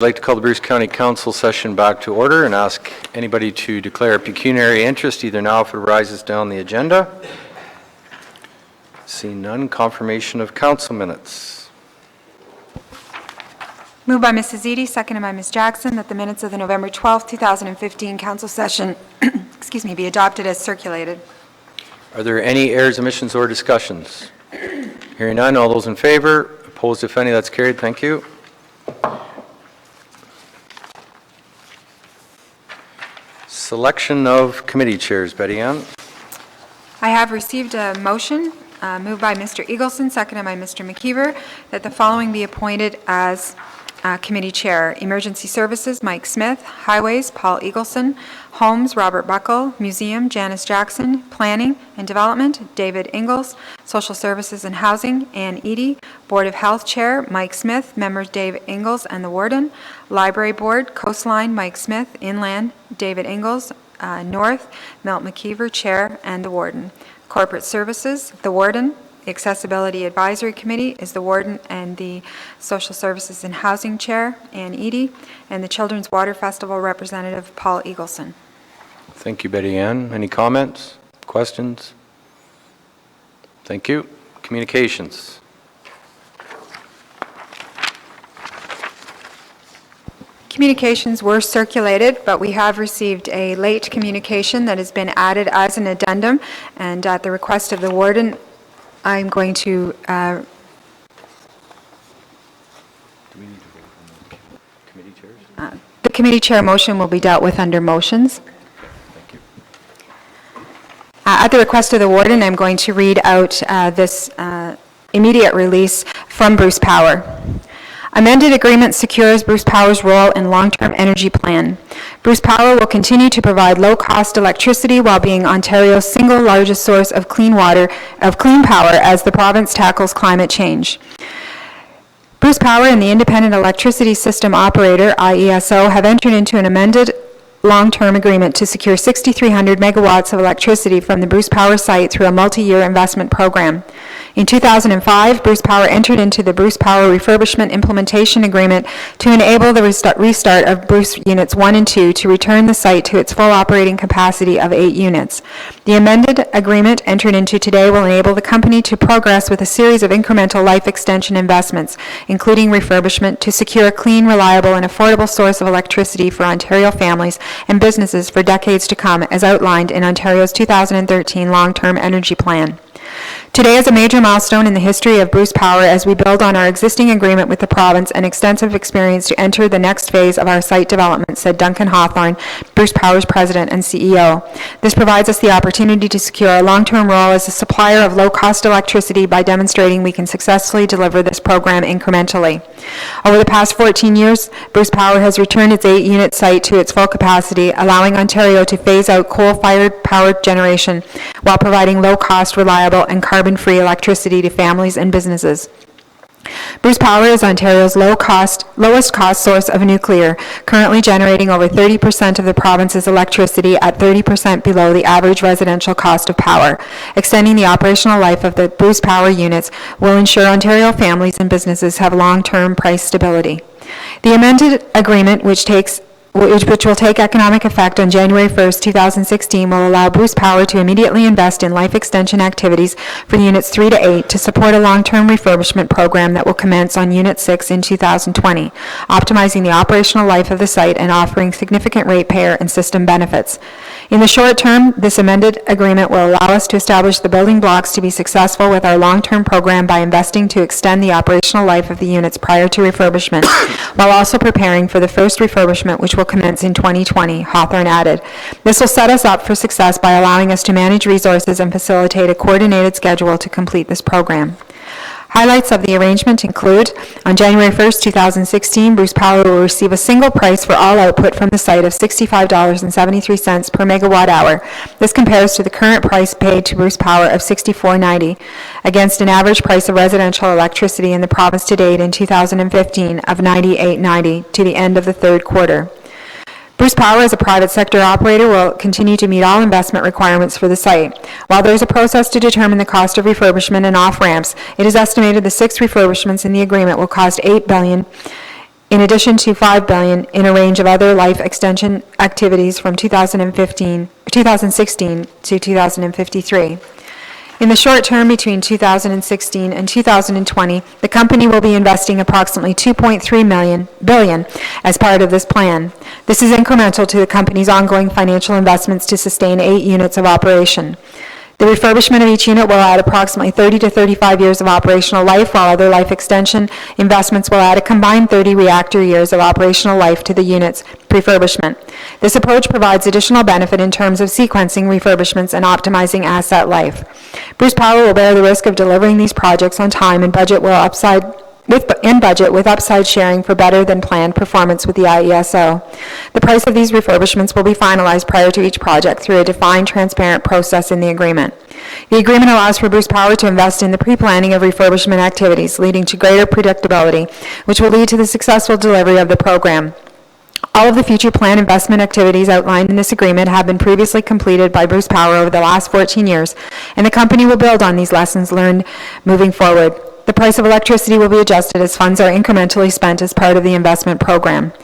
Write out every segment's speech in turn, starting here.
I'd like to call the Bruce County Council session back to order and ask anybody to declare a pecuniary interest either now if it rises down the agenda. Seeing none, confirmation of council minutes. Moved by Mrs. Eady, seconded by Ms. Jackson, that the minutes of the November 12, 2015 council session be adopted as circulated. Are there any errors, omissions, or discussions? Hearing none, all those in favor? Opposed, if any? That's carried. Thank you. Selection of committee chairs. Betty Ann. I have received a motion moved by Mr. Eagleson, seconded by Mr. McKeever, that the following be appointed as committee chair: Emergency Services, Mike Smith; Highways, Paul Eagleson; Homes, Robert Buckle; Museum, Janice Jackson; Planning and Development, David Ingalls; Social Services and Housing, Ann Eady; Board of Health Chair, Mike Smith; members Dave Ingalls and the Warden; Library Board, Coastline, Mike Smith; Inland, David Ingalls; North, Milt McKeever, Chair, and the Warden; Corporate Services, the Warden; the Accessibility Advisory Committee is the Warden and the Social Services and Housing Chair, Ann Eady; and the Children's Water Festival representative, Paul Eagleson. Thank you, Betty Ann. Any comments, questions? Thank you. Communications. Communications were circulated, but we have received a late communication that has been added as an addendum, and at the request of the Warden, I'm going to Do we need to vote on the committee chairs? the committee chair motion will be dealt with under motions. Thank you. At the request of the Warden, I'm going to read out this immediate release from Bruce Power. Amended agreement secures Bruce Power's role in long-term energy plan. Bruce Power will continue to provide low-cost electricity while being Ontario's single largest source of clean power as the province tackles climate change. Bruce Power and the Independent Electricity System Operator, IESO, have entered into an amended long-term agreement to secure 6,300 megawatts of electricity from the Bruce Power site through a multi-year investment program. In 2005, Bruce Power entered into the Bruce Power Refurbishment Implementation Agreement to enable the restart of Bruce Units 1 and 2 to return the site to its full operating capacity of 8 units. The amended agreement entered into today will enable the company to progress with a series of incremental life extension investments, including refurbishment, to secure a clean, reliable, and affordable source of electricity for Ontario families and businesses for decades to come, as outlined in Ontario's 2013 Long-Term Energy Plan. Today is a major milestone in the history of Bruce Power as we build on our existing agreement with the province and extensive experience to enter the next phase of our site development, said Duncan Hawthorne, Bruce Power's president and CEO. This provides us the opportunity to secure a long-term role as a supplier of low-cost electricity by demonstrating we can successfully deliver this program incrementally. Over the past 14 years, Bruce Power has returned its 8-unit site to its full capacity, allowing Ontario to phase out coal-fired power generation while providing low-cost, reliable, and carbon-free electricity to families and businesses. Bruce Power is Ontario's lowest cost source of nuclear, currently generating over 30% of the province's electricity at 30% below the average residential cost of power. Extending the operational life of the Bruce Power units will ensure Ontario families and businesses have long-term price stability. The amended agreement, which will take economic effect on January 1st, 2016, will allow Bruce Power to immediately invest in life extension activities for Units 3 to 8 to support a long-term refurbishment program that will commence on Unit 6 in 2020, optimizing the operational life of the site and offering significant ratepayer and system benefits. In the short term, this amended agreement will allow us to establish the building blocks to be successful with our long-term program by investing to extend the operational life of the units prior to refurbishment, while also preparing for the first refurbishment, which will commence in 2020, Hawthorne added. This will set us up for success by allowing us to manage resources and facilitate a coordinated schedule to complete this program. Highlights of the arrangement include, on January 1st, 2016, Bruce Power will receive a single price for all output from the site of $65.73 per megawatt hour. This compares to the current price paid to Bruce Power of $64.90 against an average price of residential electricity in the province to date in 2015 of $98.90 to the end of the third quarter. Bruce Power, as a private sector operator, will continue to meet all investment requirements for the site. While there is a process to determine the cost of refurbishment and off-ramps, it is estimated the 6 refurbishments in the agreement will cost $8 billion in addition to $5 billion in a range of other life extension activities from 2016 to 2053. In the short term, between 2016 and 2020, the company will be investing approximately $2.3 billion as part of this plan. This is incremental to the company's ongoing financial investments to sustain 8 units of operation. The refurbishment of each unit will add approximately 30 to 35 years of operational life, while other life extension investments will add a combined 30 reactor years of operational life to the unit's refurbishment. This approach provides additional benefit in terms of sequencing refurbishments and optimizing asset life. Bruce Power will bear the risk of delivering these projects on time and budget with upside sharing for better than planned performance with the IESO. The price of these refurbishments will be finalized prior to each project through a defined, transparent process in the agreement. The agreement allows for Bruce Power to invest in the pre-planning of refurbishment activities, leading to greater predictability, which will lead to the successful delivery of the program. All of the future planned investment activities outlined in this agreement have been previously completed by Bruce Power over the last 14 years, and the company will build on these lessons learned moving forward. The price of electricity will be adjusted as funds are incrementally spent as part of the investment program.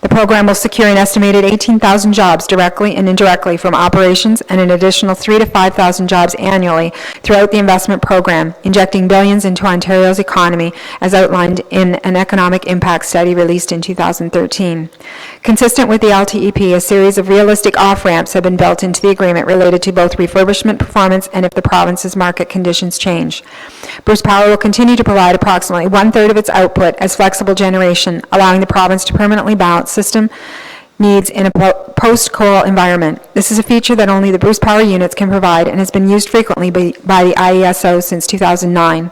The program will secure an estimated 18,000 jobs directly and indirectly from operations and an additional 3,000 to 5,000 jobs annually throughout the investment program, injecting billions into Ontario's economy as outlined in an economic impact study released in 2013. Consistent with the LTEP, a series of realistic off-ramps have been built into the agreement related to both refurbishment performance and if the province's market conditions change. Bruce Power will continue to provide approximately one-third of its output as flexible generation, allowing the province to permanently balance system needs in a post-coal environment. This is a feature that only the Bruce Power units can provide and has been used frequently by the IESO since 2009.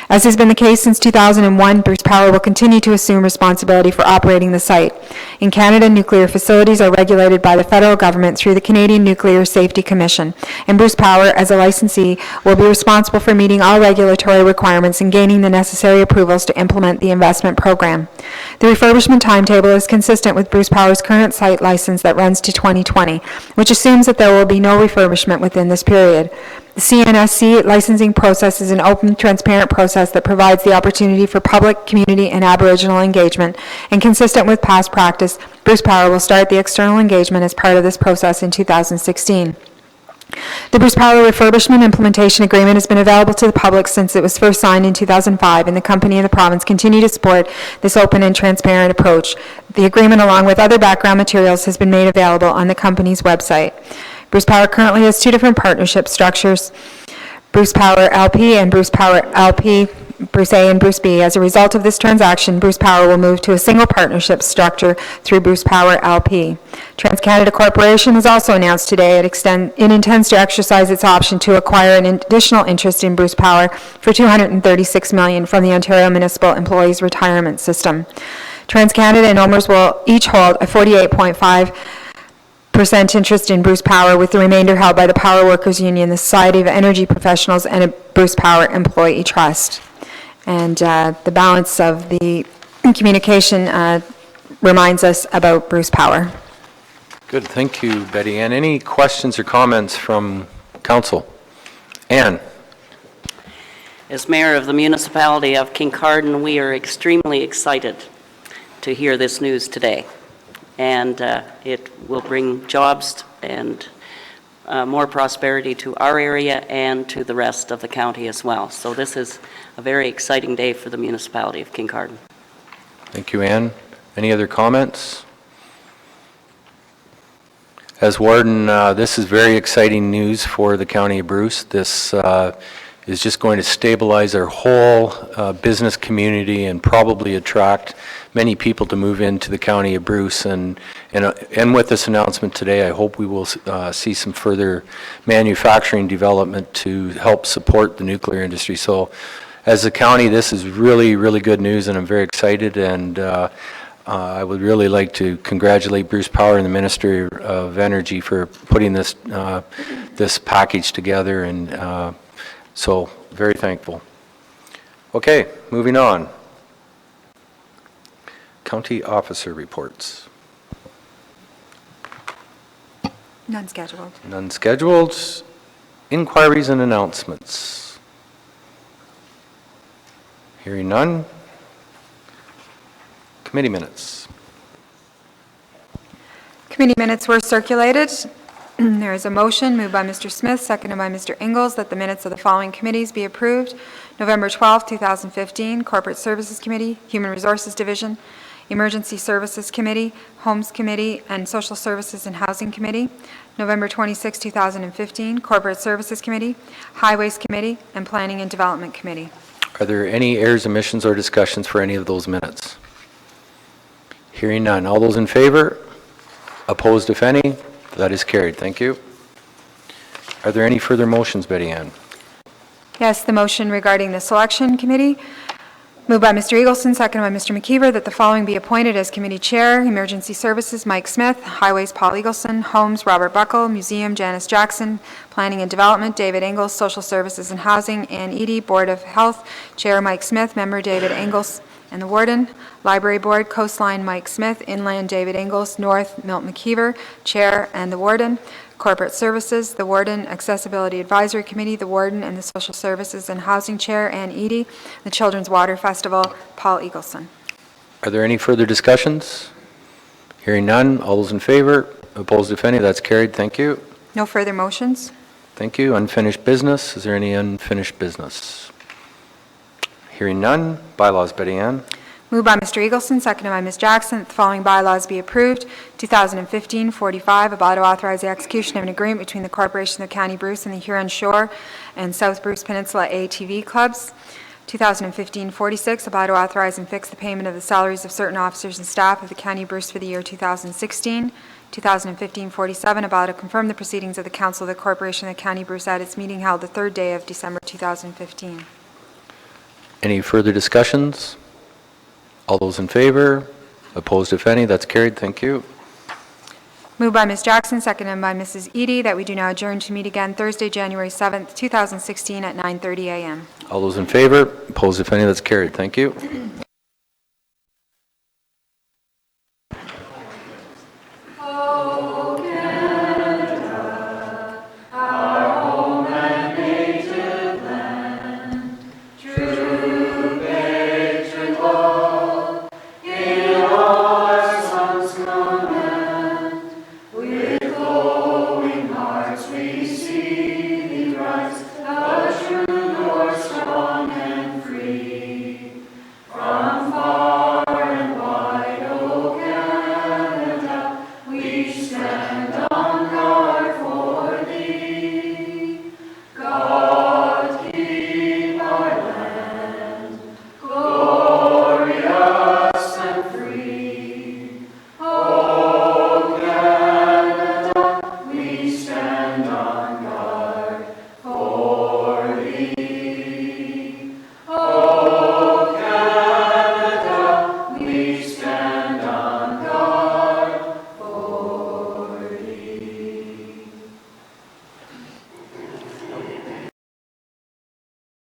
As has been the case since 2001, Bruce Power will continue to assume responsibility for operating the site. In Canada, nuclear facilities are regulated by the federal government through the Canadian Nuclear Safety Commission, and Bruce Power, as a licensee, will be responsible for meeting all regulatory requirements and gaining the necessary approvals to implement the investment program. The refurbishment timetable is consistent with Bruce Power's current site license that runs to 2020, which assumes that there will be no refurbishment within this period. The CNSC licensing process is an open, transparent process that provides the opportunity for public, community, and Aboriginal engagement, and consistent with past practice, Bruce Power will start the external engagement as part of this process in 2016. The Bruce Power Refurbishment Implementation Agreement has been available to the public since it was first signed in 2005, and the company and the province continue to support this open and transparent approach. The agreement, along with other background materials, has been made available on the company's website. Bruce Power currently has 2 different partnership structures, Bruce Power LP and Bruce Power LP, Bruce A and Bruce B. As a result of this transaction, Bruce Power will move to a single partnership structure through Bruce Power LP. TransCanada Corporation has also announced today it intends to exercise its option to acquire an additional interest in Bruce Power for $236 million from the Ontario Municipal Employees Retirement System. TransCanada and OMERS will each hold a 48.5% interest in Bruce Power, with the remainder held by the Power Workers Union, the Society of Energy Professionals, and a Bruce Power Employee Trust. And the balance of the communication reminds us about Bruce Power. Good, thank you, Betty Ann. Any questions or comments from council? Ann? As Mayor of the Municipality of Kincardine, we are extremely excited to hear this news today. And it will bring jobs and more prosperity to our area and to the rest of the county as well. So this is a very exciting day for the municipality of Kincardine. Thank you, Ann. Any other comments? As warden, this is very exciting news for the County of Bruce. This is just going to stabilize our whole business community and probably attract many people to move into the County of Bruce. And with this announcement today, I hope we will see some further manufacturing development to help support the nuclear industry. So as a county, this is really, really good news, and I'm very excited. And I would really like to congratulate Bruce Power and the Ministry of Energy for putting this this package together, and so very thankful. Okay, moving on. County officer reports. None scheduled. None scheduled. Inquiries and announcements. Hearing none. Committee minutes. Committee minutes were circulated. There is a motion moved by Mr. Smith, seconded by Mr. Ingles, that the minutes of the following committees be approved. November 12, 2015, Corporate Services Committee, Human Resources Division, Emergency Services Committee, Homes Committee, and Social Services and Housing Committee. November 26, 2015, Corporate Services Committee, Highways Committee, and Planning and Development Committee. Are there any errors, omissions, or discussions for any of those minutes? Hearing none. All those in favor? Opposed, if any? That is carried. Thank you. Are there any further motions, Betty Ann? Yes, the motion regarding the Selection Committee, moved by Mr. Eagleson, seconded by Mr. McKeever, that the following be appointed as Committee Chair: Emergency Services, Mike Smith; Highways, Paul Eagleson; Homes, Robert Buckle; Museum, Janice Jackson; Planning and Development, David Ingles; Social Services and Housing, Ann Eady; Board of Health, Chair Mike Smith; Member David Ingles, and the Warden. Library Board, Coastline, Mike Smith; Inland, David Ingles; North, Milt McKeever, Chair and the Warden. Corporate Services, the Warden. Accessibility Advisory Committee, the Warden and the Social Services and Housing Chair, Ann Eady. The Children's Water Festival, Paul Eagleson. Are there any further discussions? Hearing none. All those in favor? Opposed, if any? That's carried. Thank you. No further motions? Thank you. Unfinished business. Is there any unfinished business? Hearing none. Bylaws, Betty Ann. Moved by Mr. Eagleson, seconded by Ms. Jackson, that the following bylaws be approved. 2015-45, about to authorize the execution of an agreement between the Corporation of County Bruce and the Huron Shore and South Bruce Peninsula ATV clubs. 2015-46, about to authorize and fix the payment of the salaries of certain officers and staff of the County of Bruce for the year 2016. 2015-47, about to confirm the proceedings of the Council of the Corporation of the County of Bruce at its meeting held the 3rd day of December 2015. Any further discussions? All those in favor? Opposed, if any? That's carried. Thank you. Moved by Ms. Jackson, seconded by Mrs. Eady, that we do now adjourn to meet again Thursday, January 7th, 2016 at 9:30 a.m. All those in favor? Opposed, if any? That's carried. Thank you.